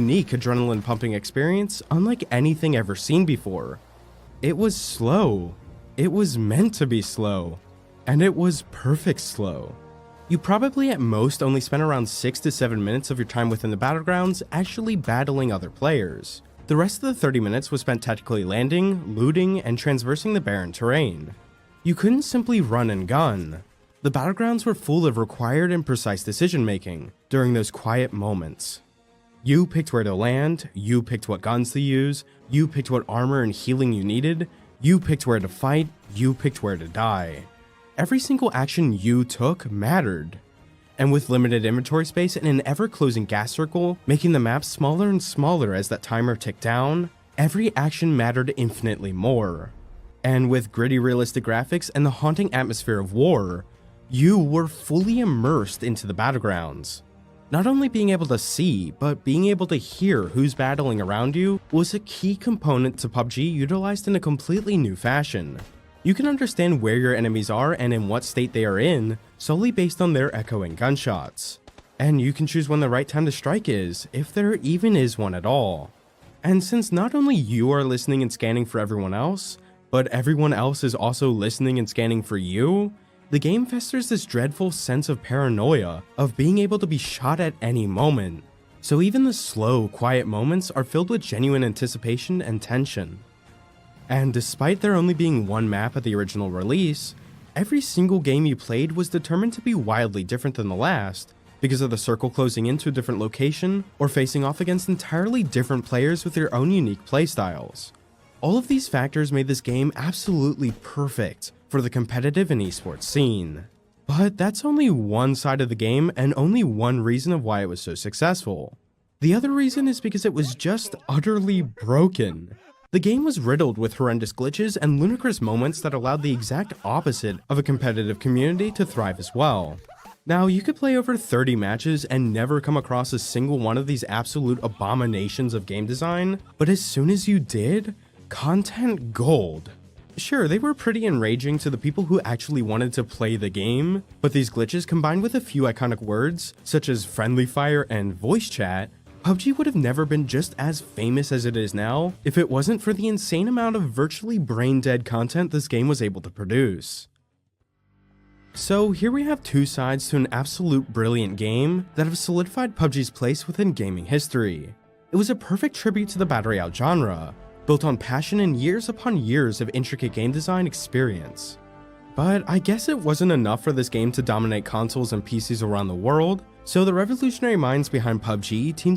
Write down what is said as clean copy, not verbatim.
unique adrenaline pumping experience unlike anything ever seen before. It was slow. It was meant to be slow. And it was perfect slow. You probably at most only spent around 6 to 7 minutes of your time within the battlegrounds actually battling other players. The rest of the 30 minutes was spent tactically landing, looting, and traversing the barren terrain. You couldn't simply run and gun. The battlegrounds were full of required and precise decision making during those quiet moments. You picked where to land, you picked what guns to use, you picked what armor and healing you needed, you picked where to fight, you picked where to die. Every single action you took mattered. And with limited inventory space and an ever-closing gas circle, making the map smaller and smaller as that timer ticked down, every action mattered infinitely more. And with gritty realistic graphics and the haunting atmosphere of war, you were fully immersed into the battlegrounds. Not only being able to see, but being able to hear who's battling around you was a key component to PUBG utilized in a completely new fashion. You can understand where your enemies are and in what state they are in solely based on their echoing gunshots. And you can choose when the right time to strike is, if there even is one at all. And since not only you are listening and scanning for everyone else, but everyone else is also listening and scanning for you, the game festers this dreadful sense of paranoia of being able to be shot at any moment. So even the slow, quiet moments are filled with genuine anticipation and tension. And despite there only being one map at the original release, every single game you played was determined to be wildly different than the last, because of the circle closing into a different location, or facing off against entirely different players with their own unique playstyles. All of these factors made this game absolutely perfect for the competitive and esports scene. But that's only one side of the game and only one reason of why it was so successful. The other reason is because it was just utterly broken. The game was riddled with horrendous glitches and ludicrous moments that allowed the exact opposite of a competitive community to thrive as well. Now, you could play over 30 matches and never come across a single one of these absolute abominations of game design, but as soon as you did, content gold. Sure, they were pretty enraging to the people who actually wanted to play the game, but these glitches combined with a few iconic words, such as friendly fire and voice chat, PUBG would have never been just as famous as it is now if it wasn't for the insane amount of virtually brain-dead content this game was able to produce. So here we have two sides to an absolute brilliant game that have solidified PUBG's place within gaming history. It was a perfect tribute to the Battle Royale genre, built on passion and years upon years of intricate game design experience. But I guess it wasn't enough for this game to dominate consoles and PCs around the world, so the revolutionary minds behind PUBG teamed